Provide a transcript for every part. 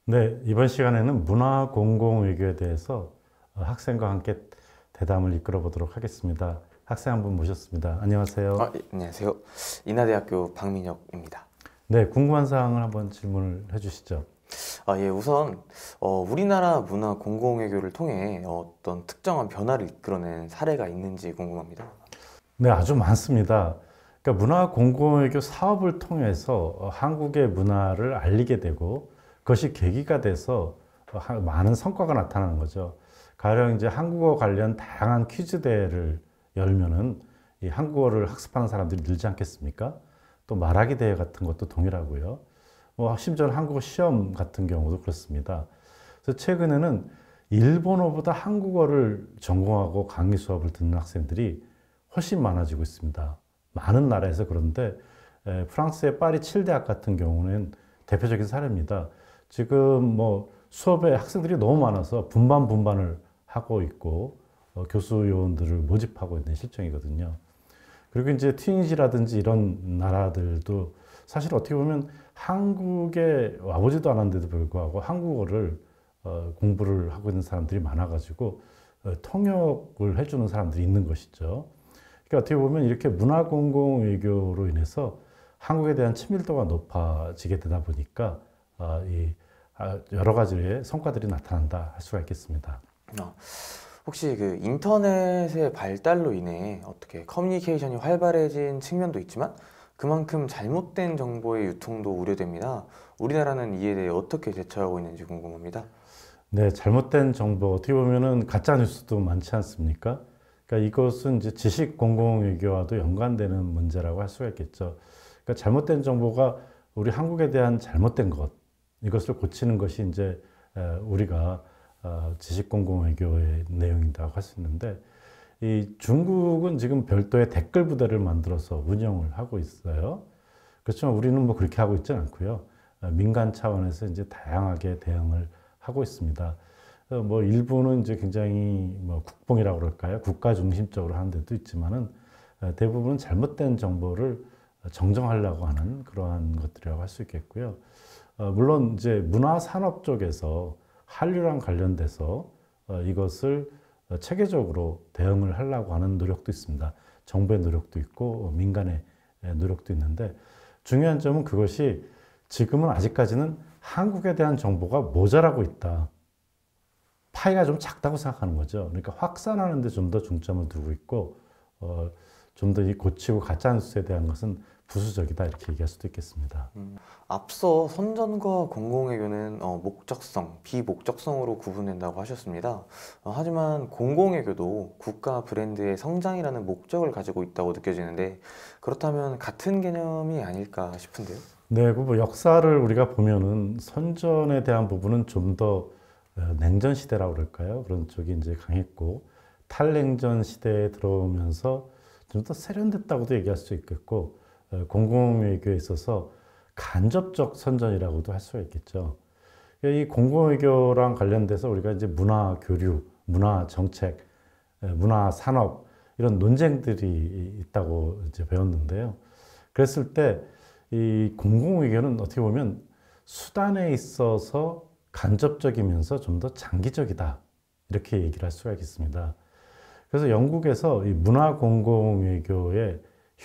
네, 이번 시간에는 문화 공공외교에 대해서 학생과 함께 대담을 이끌어 보도록 하겠습니다. 학생 한 분 모셨습니다. 안녕하세요. 예, 안녕하세요. 인하대학교 박민혁입니다. 네, 궁금한 사항을 한번 질문을 해주시죠. 예, 우선 우리나라 문화 공공외교를 통해 어떤 특정한 변화를 이끌어낸 사례가 있는지 궁금합니다. 네, 아주 많습니다. 그러니까 문화 공공외교 사업을 통해서 한국의 문화를 알리게 되고 그것이 계기가 돼서 많은 성과가 나타나는 거죠. 가령 이제 한국어 관련 다양한 퀴즈 대회를 열면은 이 한국어를 학습하는 사람들이 늘지 않겠습니까? 또 말하기 대회 같은 것도 동일하고요. 심지어는 한국어 시험 같은 경우도 그렇습니다. 그래서 최근에는 일본어보다 한국어를 전공하고 강의 수업을 듣는 학생들이 훨씬 많아지고 있습니다. 많은 나라에서. 그런데 프랑스의 파리 7대학 같은 경우는 대표적인 사례입니다. 지금 수업에 학생들이 너무 많아서 분반을 하고 있고 교수 요원들을 모집하고 있는 실정이거든요. 그리고 이제 튀니지라든지 이런 나라들도 사실 어떻게 보면 한국에 와보지도 않았는데도 불구하고 한국어를 공부를 하고 있는 사람들이 많아가지고 통역을 해주는 사람들이 있는 것이죠. 그러니까 어떻게 보면 이렇게 문화공공외교로 인해서 한국에 대한 친밀도가 높아지게 되다 보니까 여러 가지의 성과들이 나타난다 할 수가 있겠습니다. 혹시 그 인터넷의 발달로 인해 어떻게 커뮤니케이션이 활발해진 측면도 있지만 그만큼 잘못된 정보의 유통도 우려됩니다. 우리나라는 이에 대해 어떻게 대처하고 있는지 궁금합니다. 네, 잘못된 정보, 어떻게 보면은 가짜 뉴스도 많지 않습니까? 그러니까 이것은 이제 지식 공공외교와도 연관되는 문제라고 할 수가 있겠죠. 그러니까 잘못된 정보가 우리 한국에 대한 잘못된 것, 이것을 고치는 것이 이제 우리가 지식 공공외교의 내용이라고 할 수 있는데, 이 중국은 지금 별도의 댓글 부대를 만들어서 운영을 하고 있어요. 그렇지만 우리는 그렇게 하고 있지는 않고요. 민간 차원에서 이제 다양하게 대응을 하고 있습니다. 일부는 이제 굉장히 국뽕이라고 그럴까요? 국가 중심적으로 하는 데도 있지만은 대부분은 잘못된 정보를 정정하려고 하는 그러한 것들이라고 할 수 있겠고요. 물론 이제 문화 산업 쪽에서 한류랑 관련돼서 이것을 체계적으로 대응을 하려고 하는 노력도 있습니다. 정부의 노력도 있고 민간의 노력도 있는데, 중요한 점은 그것이 지금은 아직까지는 한국에 대한 정보가 모자라고 있다. 파이가 좀 작다고 생각하는 거죠. 그러니까 확산하는 데 좀 더 중점을 두고 있고 좀 더 이 고치고 가짜뉴스에 대한 것은 부수적이다, 이렇게 얘기할 수도 있겠습니다. 앞서 선전과 공공외교는 목적성, 비목적성으로 구분된다고 하셨습니다. 하지만 공공외교도 국가 브랜드의 성장이라는 목적을 가지고 있다고 느껴지는데, 그렇다면 같은 개념이 아닐까 싶은데요. 네, 역사를 우리가 보면은 선전에 대한 부분은 좀 더 냉전 시대라고 그럴까요? 그런 쪽이 이제 강했고, 탈냉전 시대에 들어오면서 좀 더 세련됐다고도 얘기할 수 있겠고, 공공외교에 있어서 간접적 선전이라고도 할 수가 있겠죠. 이 공공외교랑 관련돼서 우리가 이제 문화 교류, 문화 정책, 문화 산업 이런 논쟁들이 있다고 이제 배웠는데요. 그랬을 때 이 공공외교는 어떻게 보면 수단에 있어서 간접적이면서 좀 더 장기적이다, 이렇게 얘기를 할 수가 있습니다. 그래서 영국에서 이 문화 공공외교의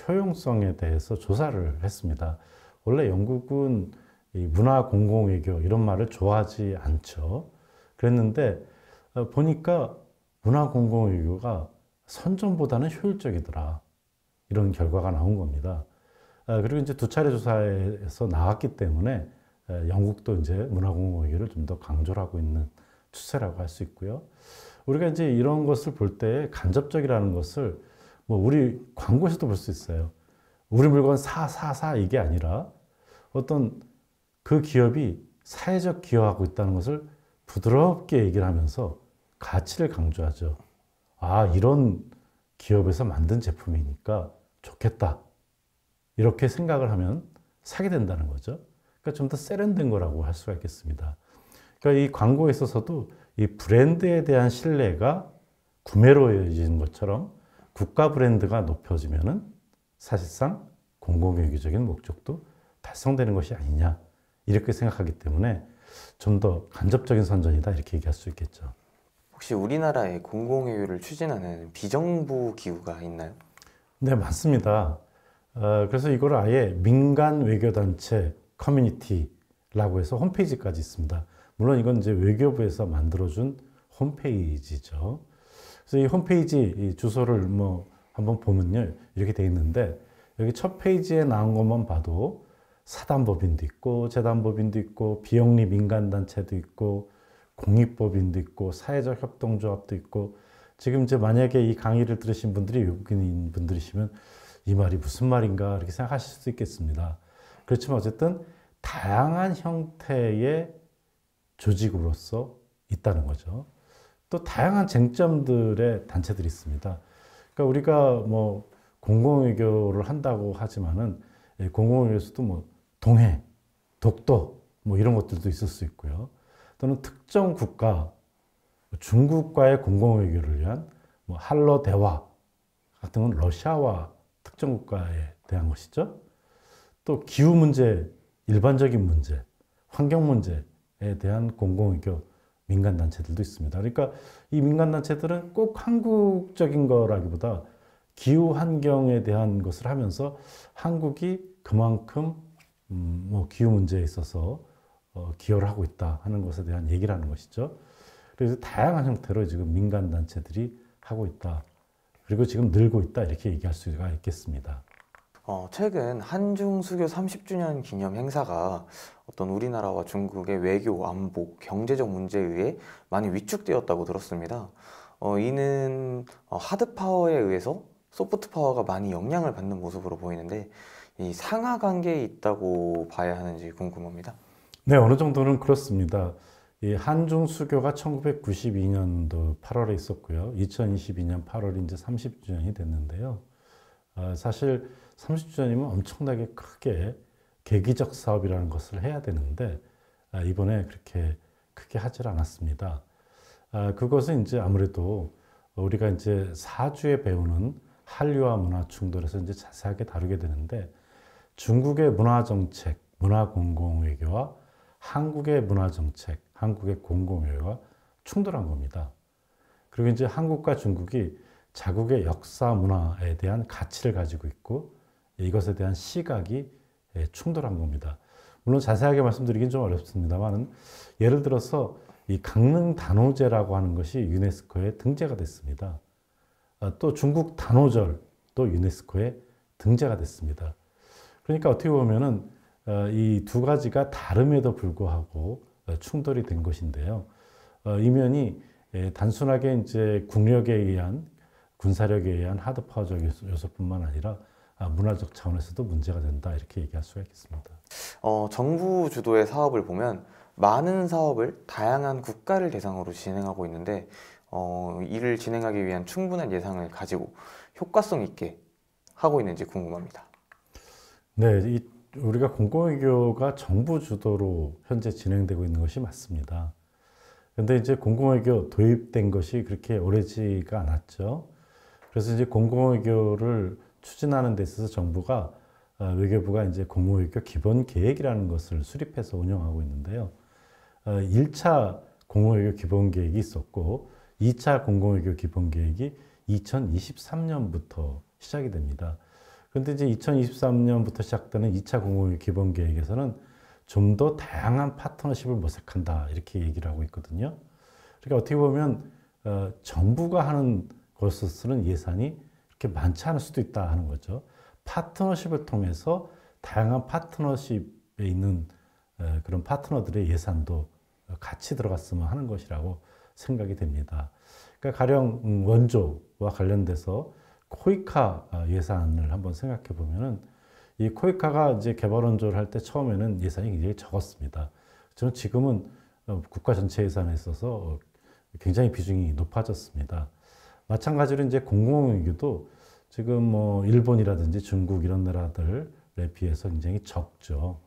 효용성에 대해서 조사를 했습니다. 원래 영국은 이 문화 공공외교 이런 말을 좋아하지 않죠. 그랬는데 보니까 문화 공공외교가 선전보다는 효율적이더라, 이런 결과가 나온 겁니다. 그리고 이제 두 차례 조사에서 나왔기 때문에 영국도 이제 문화 공공외교를 좀 더 강조를 하고 있는 추세라고 할 수 있고요. 우리가 이제 이런 것을 볼 때 간접적이라는 것을 우리 광고에서도 볼 수 있어요. 우리 물건 사 이게 아니라 어떤 그 기업이 사회적 기여하고 있다는 것을 부드럽게 얘기를 하면서 가치를 강조하죠. 이런 기업에서 만든 제품이니까 좋겠다, 이렇게 생각을 하면 사게 된다는 거죠. 그러니까 좀 더 세련된 거라고 할 수가 있겠습니다. 그러니까 이 광고에 있어서도 이 브랜드에 대한 신뢰가 구매로 이어지는 것처럼 국가 브랜드가 높여지면은 사실상 공공외교적인 목적도 달성되는 것이 아니냐, 이렇게 생각하기 때문에 좀 더 간접적인 선전이다 이렇게 얘기할 수 있겠죠. 혹시 우리나라에 공공외교를 추진하는 비정부 기구가 있나요? 네, 맞습니다. 그래서 이걸 아예 민간 외교단체 커뮤니티라고 해서 홈페이지까지 있습니다. 물론 이건 이제 외교부에서 만들어준 홈페이지죠. 그래서 이 홈페이지 이 주소를 뭐 한번 보면요. 이렇게 돼 있는데 여기 첫 페이지에 나온 것만 봐도 사단법인도 있고 재단법인도 있고 비영리 민간단체도 있고 공익법인도 있고 사회적 협동조합도 있고 지금 이제 만약에 이 강의를 들으신 분들이 외국인인 분들이시면 이 말이 무슨 말인가 이렇게 생각하실 수도 있겠습니다. 그렇지만 어쨌든 다양한 형태의 조직으로서 있다는 거죠. 또 다양한 쟁점들의 단체들이 있습니다. 그러니까 우리가 뭐 공공외교를 한다고 하지만은 공공외교에서도 뭐 동해, 독도 뭐 이런 것들도 있을 수 있고요. 또는 특정 국가, 중국과의 공공외교를 위한 뭐 한러 대화 같은 건 러시아와 특정 국가에 대한 것이죠. 또 기후 문제, 일반적인 문제, 환경 문제에 대한 공공외교 민간단체들도 있습니다. 그러니까 이 민간단체들은 꼭 한국적인 거라기보다 기후 환경에 대한 것을 하면서 한국이 그만큼 뭐 기후 문제에 있어서 기여를 하고 있다 하는 것에 대한 얘기를 하는 것이죠. 그래서 다양한 형태로 지금 민간단체들이 하고 있다. 그리고 지금 늘고 있다 이렇게 얘기할 수가 있겠습니다. 최근 한중 수교 30주년 기념 행사가 어떤 우리나라와 중국의 외교, 안보, 경제적 문제에 의해 많이 위축되었다고 들었습니다. 이는 하드 파워에 의해서 소프트 파워가 많이 영향을 받는 모습으로 보이는데 이 상하 관계에 있다고 봐야 하는지 궁금합니다. 네, 어느 정도는 그렇습니다. 이 한중 수교가 1992년도 8월에 있었고요. 2022년 8월이 이제 30주년이 됐는데요. 사실 30주년이면 엄청나게 크게 계기적 사업이라는 것을 해야 되는데 이번에 그렇게 크게 하질 않았습니다. 그것은 이제 아무래도 우리가 이제 4주에 배우는 한류와 문화 충돌에서 이제 자세하게 다루게 되는데 중국의 문화 정책, 문화 공공외교와 한국의 문화 정책, 한국의 공공외교가 충돌한 겁니다. 그리고 이제 한국과 중국이 자국의 역사 문화에 대한 가치를 가지고 있고 이것에 대한 시각이 충돌한 겁니다. 물론 자세하게 말씀드리긴 좀 어렵습니다만 예를 들어서 이 강릉 단오제라고 하는 것이 유네스코에 등재가 됐습니다. 또 중국 단오절도 유네스코에 등재가 됐습니다. 그러니까 어떻게 보면은 이 두 가지가 다름에도 불구하고 충돌이 된 것인데요. 이면이 단순하게 이제 국력에 의한 군사력에 의한 하드파워적 요소뿐만 아니라 문화적 차원에서도 문제가 된다 이렇게 얘기할 수가 있겠습니다. 정부 주도의 사업을 보면 많은 사업을 다양한 국가를 대상으로 진행하고 있는데 이를 진행하기 위한 충분한 예산을 가지고 효과성 있게 하고 있는지 궁금합니다. 네, 우리가 공공외교가 정부 주도로 현재 진행되고 있는 것이 맞습니다. 그런데 이제 공공외교 도입된 것이 그렇게 오래지가 않았죠. 그래서 이제 공공외교를 추진하는 데 있어서 정부가 외교부가 이제 공공외교 기본 계획이라는 것을 수립해서 운영하고 있는데요. 1차 공공외교 기본 계획이 있었고 2차 공공외교 기본 계획이 2023년부터 시작이 됩니다. 그런데 이제 2023년부터 시작되는 2차 공공외교 기본 계획에서는 좀 더 다양한 파트너십을 모색한다 이렇게 얘기를 하고 있거든요. 그러니까 어떻게 보면 정부가 하는 것을 쓰는 예산이 그렇게 많지 않을 수도 있다 하는 거죠. 파트너십을 통해서 다양한 파트너십에 있는 그런 파트너들의 예산도 같이 들어갔으면 하는 것이라고 생각이 됩니다. 그러니까 가령 원조와 관련돼서 코이카 예산을 한번 생각해 보면은 이 코이카가 이제 개발 원조를 할 때 처음에는 예산이 굉장히 적었습니다. 저는 지금은 국가 전체 예산에 있어서 굉장히 비중이 높아졌습니다. 마찬가지로 이제 공공외교도 지금 뭐 일본이라든지 중국 이런 나라들에 비해서 굉장히 적죠.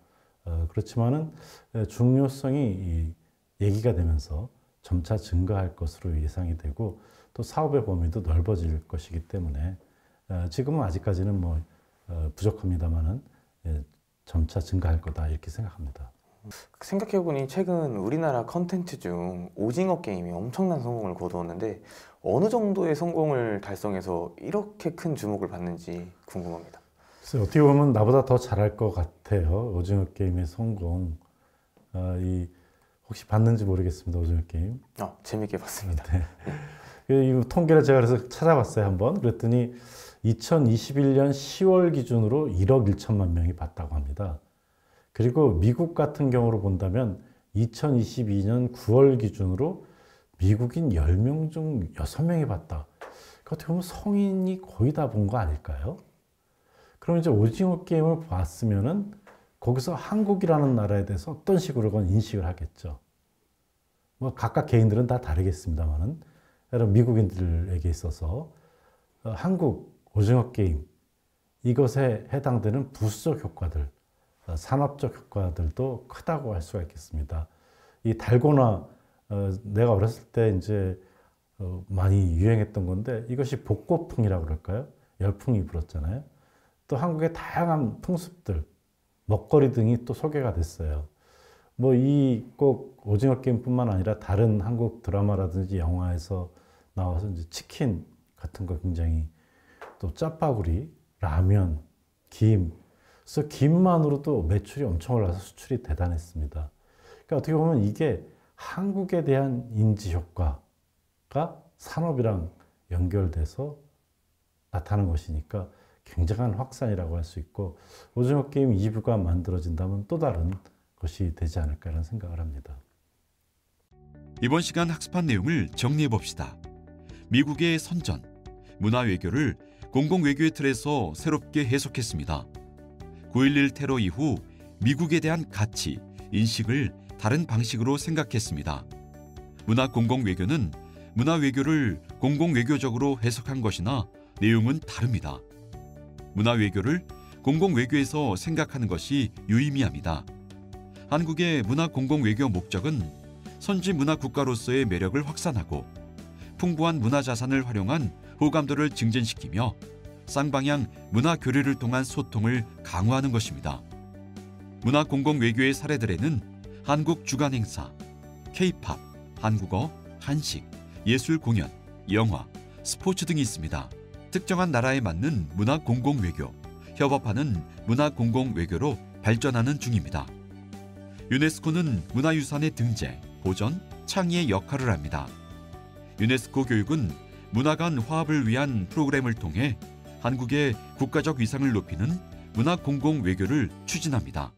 그렇지만은 중요성이 얘기가 되면서 점차 증가할 것으로 예상이 되고 또 사업의 범위도 넓어질 것이기 때문에 지금은 아직까지는 뭐 부족합니다만은 점차 증가할 거다 이렇게 생각합니다. 생각해보니 최근 우리나라 컨텐츠 중 오징어 게임이 엄청난 성공을 거두었는데 어느 정도의 성공을 달성해서 이렇게 큰 주목을 받는지 궁금합니다. 그래서 어떻게 보면 나보다 더 잘할 것 같아요. 오징어 게임의 성공. 혹시 봤는지 모르겠습니다. 오징어 게임. 재밌게 봤습니다. 이 통계를 제가 그래서 찾아봤어요. 한번. 그랬더니 2021년 10월 기준으로 1억 1천만 명이 봤다고 합니다. 그리고 미국 같은 경우로 본다면 2022년 9월 기준으로 미국인 10명 중 6명이 봤다. 어떻게 보면 성인이 거의 다 본 거 아닐까요? 그럼 이제 오징어 게임을 봤으면은 거기서 한국이라는 나라에 대해서 어떤 식으로건 인식을 하겠죠. 뭐 각각 개인들은 다 다르겠습니다만은 여러분 미국인들에게 있어서 한국 오징어 게임 이것에 해당되는 부수적 효과들, 산업적 효과들도 크다고 할 수가 있겠습니다. 이 달고나 내가 어렸을 때 이제 많이 유행했던 건데 이것이 복고풍이라고 그럴까요? 열풍이 불었잖아요. 또 한국의 다양한 풍습들, 먹거리 등이 또 소개가 됐어요. 뭐 이 꼭 오징어 게임뿐만 아니라 다른 한국 드라마라든지 영화에서 나와서 이제 치킨 같은 거 굉장히 또 짜파구리, 라면, 김. 그래서 김만으로도 매출이 엄청 올라서 수출이 대단했습니다. 그러니까 어떻게 보면 이게 한국에 대한 인지 효과가 산업이랑 연결돼서 나타나는 것이니까 굉장한 확산이라고 할 수 있고 오징어 게임 2부가 만들어진다면 또 다른 것이 되지 않을까라는 생각을 합니다. 이번 시간 학습한 내용을 정리해 봅시다. 미국의 선전, 문화 외교를 공공외교의 틀에서 새롭게 해석했습니다. 9.11 테러 이후 미국에 대한 가치, 인식을 다른 방식으로 생각했습니다. 문화 공공외교는 문화 외교를 공공외교적으로 해석한 것이나 내용은 다릅니다. 문화 외교를 공공외교에서 생각하는 것이 유의미합니다. 한국의 문화 공공외교 목적은 선지 문화 국가로서의 매력을 확산하고 풍부한 문화 자산을 활용한 호감도를 증진시키며 쌍방향 문화 교류를 통한 소통을 강화하는 것입니다. 문화 공공외교의 사례들에는 한국 주간 행사, K-팝, 한국어, 한식, 예술 공연, 영화, 스포츠 등이 있습니다. 특정한 나라에 맞는 문화 공공외교, 협업하는 문화 공공외교로 발전하는 중입니다. 유네스코는 문화유산의 등재, 보전, 창의의 역할을 합니다. 유네스코 교육은 문화 간 화합을 위한 프로그램을 통해 한국의 국가적 위상을 높이는 문화 공공외교를 추진합니다.